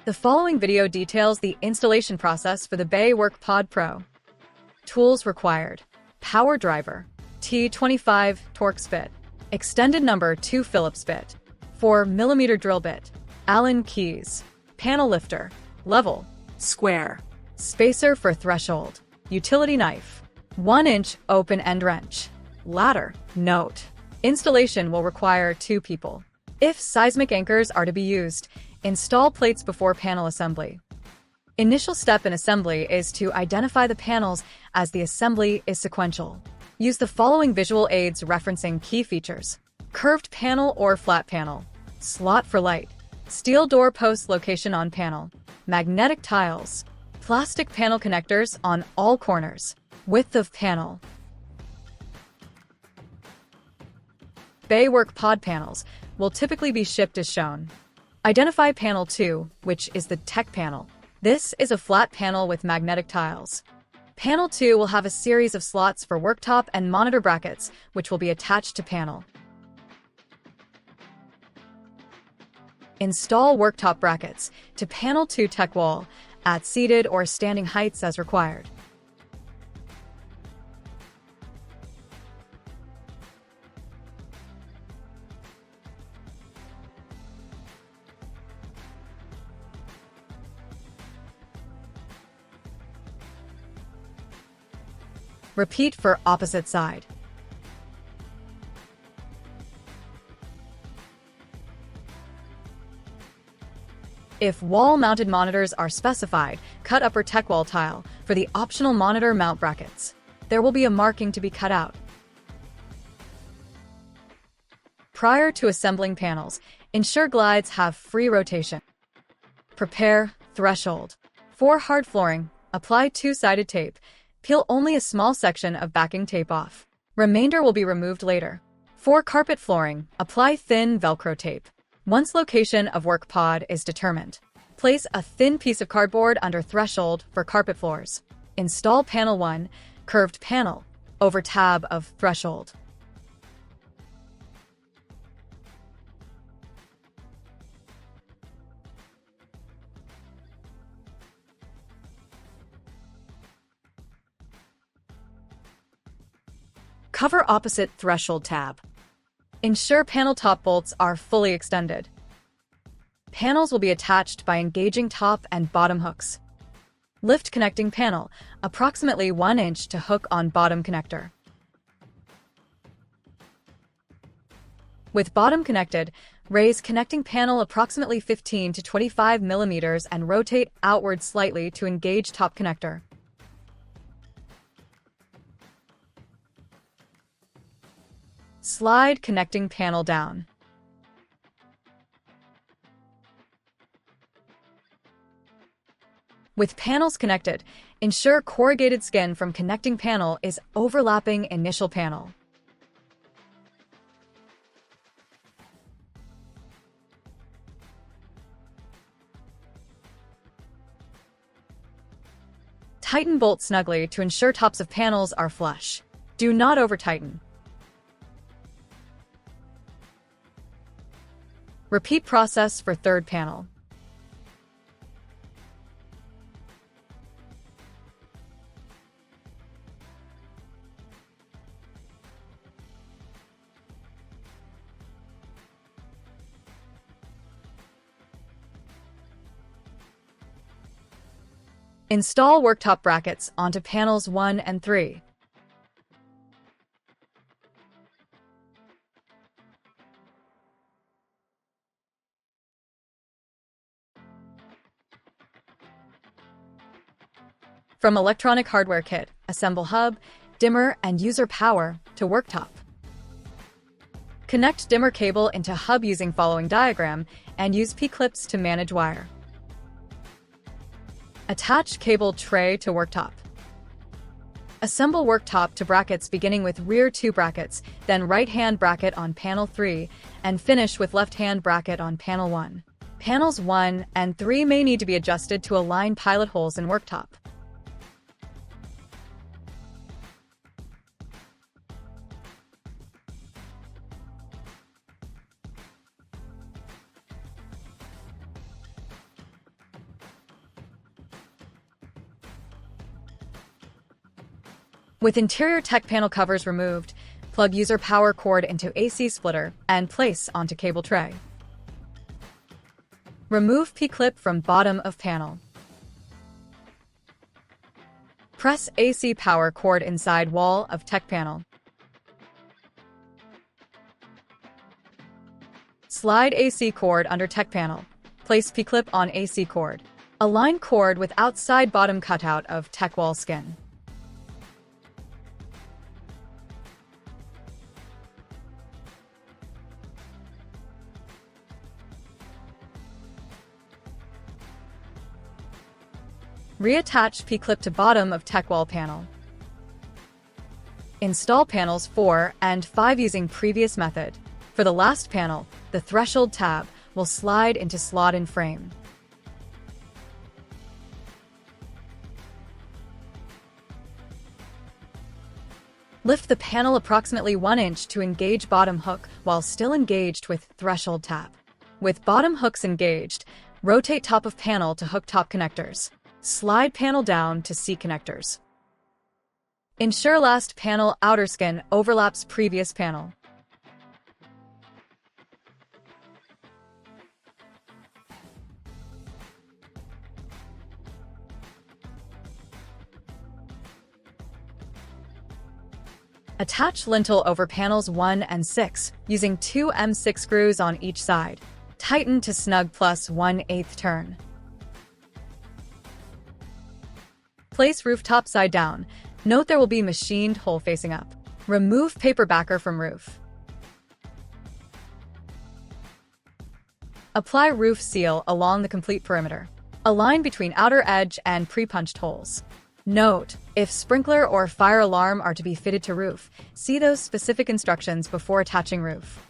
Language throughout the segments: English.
The following video details the installation process for the WorkPod Pro. Tools required: power driver, T25 Torx bit, extended number 2 Phillips bit, 4mm drill bit, Allen keys, panel lifter, level, square, spacer for threshold, utility knife, 1-inch open-end wrench, ladder. Note: installation will require 2 people. If seismic anchors are to be used, install plates before panel assembly. Initial step in assembly is to identify the panels as the assembly is sequential. Use the following visual aids referencing key features: curved panel or flat panel, slot for light, steel door post location on panel, magnetic tiles, plastic panel connectors on all corners, width of panel. WorkPod panels will typically be shipped as shown. Identify panel 2, which is the tech panel. This is a flat panel with magnetic tiles. Panel 2 will have a series of slots for worktop and monitor brackets, which will be attached to panel. Install worktop brackets to panel 2 tech wall at seated or standing heights as required. Repeat for opposite side. If wall-mounted monitors are specified, cut upper tech wall tile for the optional monitor mount brackets. There will be a marking to be cut out. Prior to assembling panels, ensure glides have free rotation. Prepare threshold. For hard flooring, apply 2-sided tape. Peel only a small section of backing tape off. Remainder will be removed later. For carpet flooring, apply thin Velcro tape. Once location of WorkPod is determined, place a thin piece of cardboard under threshold for carpet floors. Install panel 1, curved panel, over tab of threshold. Cover opposite threshold tab. Ensure panel top bolts are fully extended. Panels will be attached by engaging top and bottom hooks. Lift connecting panel, approximately 1 inch to hook on bottom connector. With bottom connected, raise connecting panel approximately 15 to 25 millimeters and rotate outward slightly to engage top connector. Slide connecting panel down. With panels connected, ensure corrugated skin from connecting panel is overlapping initial panel. Tighten bolt snugly to ensure tops of panels are flush. Do not over-tighten. Repeat process for third panel. Install worktop brackets onto panels 1 and 3. From electronic hardware kit, assemble hub, dimmer, and user power to worktop. Connect dimmer cable into hub using following diagram and use P-clips to manage wire. Attach cable tray to worktop. Assemble worktop to brackets beginning with rear 2 brackets, then right-hand bracket on panel 3, and finish with left-hand bracket on panel 1. Panels 1 and 3 may need to be adjusted to align pilot holes in worktop. With interior tech panel covers removed, plug user power cord into AC splitter and place onto cable tray. Remove P-clip from bottom of panel. Press AC power cord inside wall of tech panel. Slide AC cord under tech panel. Place P-clip on AC cord. Align cord with outside bottom cutout of tech wall skin. Reattach P-clip to bottom of tech wall panel. Install panels 4 and 5 using previous method. For the last panel, the threshold tab will slide into slot in frame. Lift the panel approximately 1 inch to engage bottom hook while still engaged with threshold tab. With bottom hooks engaged, rotate top of panel to hook top connectors. Slide panel down to C connectors. Ensure last panel outer skin overlaps previous panel. Attach lintel over panels 1 and 6 using 2 M6 screws on each side. Tighten to snug plus 1/8 turn. Place roof top side down. Note there will be machined hole facing up. Remove paper backer from roof. Apply roof seal along the complete perimeter. Align between outer edge and pre-punched holes. Note, if sprinkler or fire alarm are to be fitted to roof, see those specific instructions before attaching roof.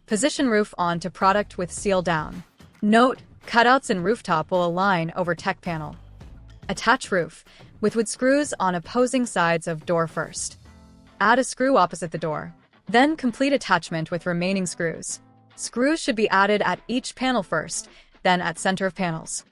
Position roof onto product with seal down. Note, cutouts in rooftop will align over tech panel. Attach roof, with wood screws on opposing sides of door first. Add a screw opposite the door. Then complete attachment with remaining screws. Screws should be added at each panel first, then at center of panels.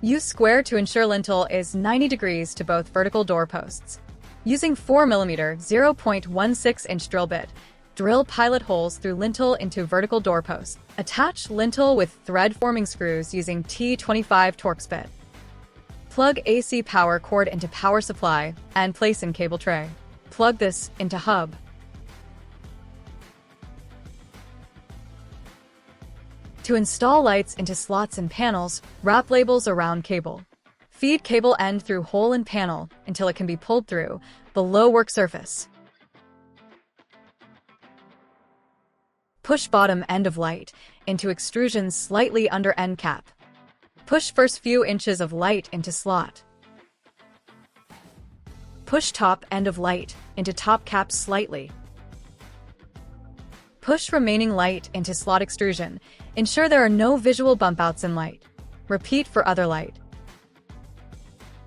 Use square to ensure lintel is 90 degrees to both vertical door posts. Using 4mm 0.16-inch drill bit, drill pilot holes through lintel into vertical door posts. Attach lintel with thread forming screws using T25 Torx bit. Plug AC power cord into power supply and place in cable tray. Plug this into hub. To install lights into slots and panels, wrap labels around cable. Feed cable end through hole in panel until it can be pulled through, below work surface. Push bottom end of light into extrusion slightly under end cap. Push first few inches of light into slot. Push top end of light into top cap slightly. Push remaining light into slot extrusion. Ensure there are no visual bump outs in light. Repeat for other light.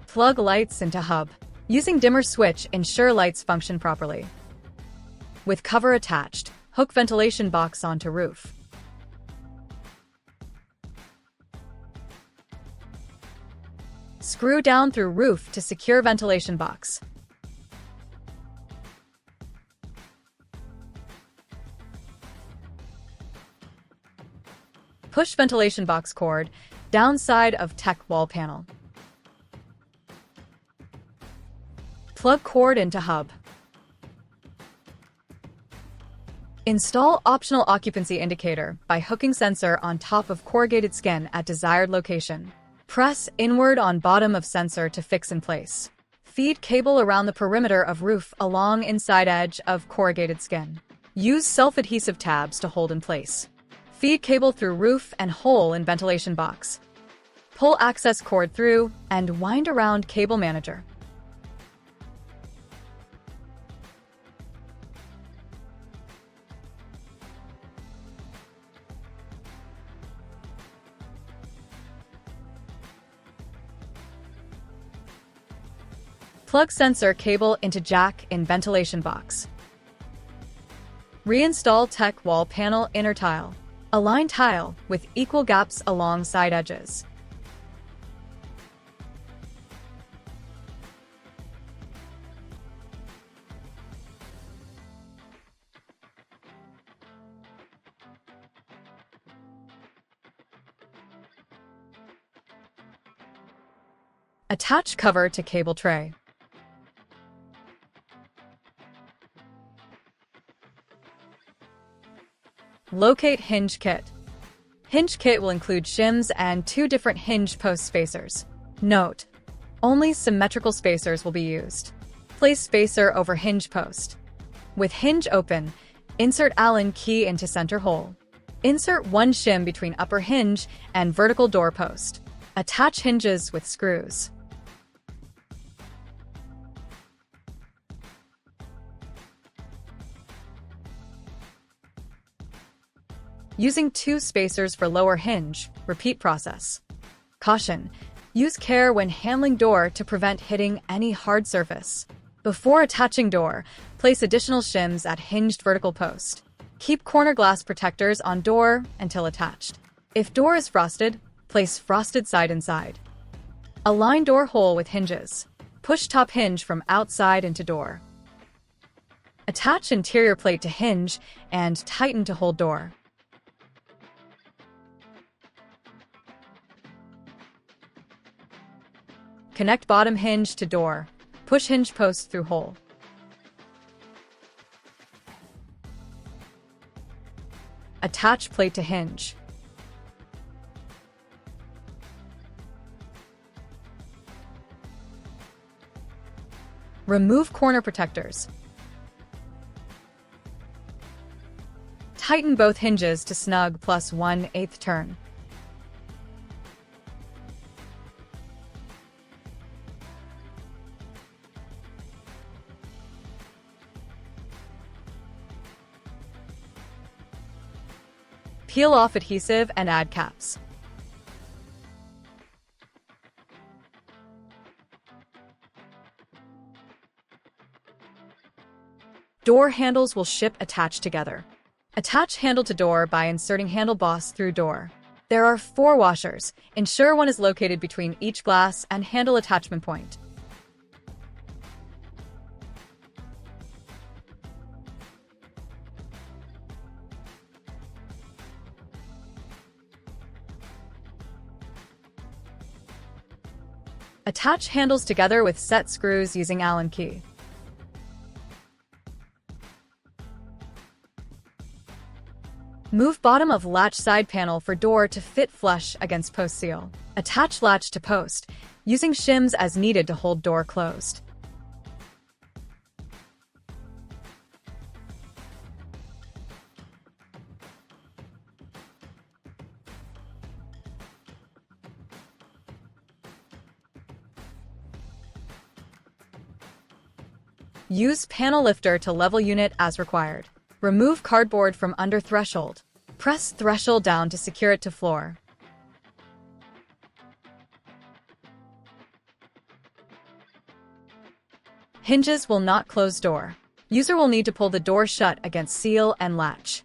Plug lights into hub. Using dimmer switch, ensure lights function properly. With cover attached, hook ventilation box onto roof. Screw down through roof to secure ventilation box. Push ventilation box cord, downside of tech wall panel. Plug cord into hub. Install optional occupancy indicator by hooking sensor on top of corrugated skin at desired location. Press inward on bottom of sensor to fix in place. Feed cable around the perimeter of roof along inside edge of corrugated skin. Use self-adhesive tabs to hold in place. Feed cable through roof and hole in ventilation box. Pull access cord through and wind around cable manager. Plug sensor cable into jack in ventilation box. Reinstall tech wall panel inner tile. Align tile with equal gaps along side edges. Attach cover to cable tray. Locate hinge kit. Hinge kit will include shims and 2 different hinge post spacers. Note: only symmetrical spacers will be used. Place spacer over hinge post. With hinge open, insert Allen key into center hole. Insert 1 shim between upper hinge and vertical door post. Attach hinges with screws. Using 2 spacers for lower hinge, repeat process. Caution: use care when handling door to prevent hitting any hard surface. Before attaching door, place additional shims at hinged vertical post. Keep corner glass protectors on door until attached. If door is frosted, place frosted side inside. Align door hole with hinges. Push top hinge from outside into door. Attach interior plate to hinge and tighten to hold door. Connect bottom hinge to door. Push hinge post through hole. Attach plate to hinge. Remove corner protectors. Tighten both hinges to snug plus 1/8 turn. Peel off adhesive and add caps. Door handles will ship attached together. Attach handle to door by inserting handle boss through door. There are 4 washers. Ensure one is located between each glass and handle attachment point. Attach handles together with set screws using Allen key. Move bottom of latch side panel for door to fit flush against post seal. Attach latch to post, using shims as needed to hold door closed. Use panel lifter to level unit as required. Remove cardboard from under threshold. Press threshold down to secure it to floor. Hinges will not close door. User will need to pull the door shut against seal and latch.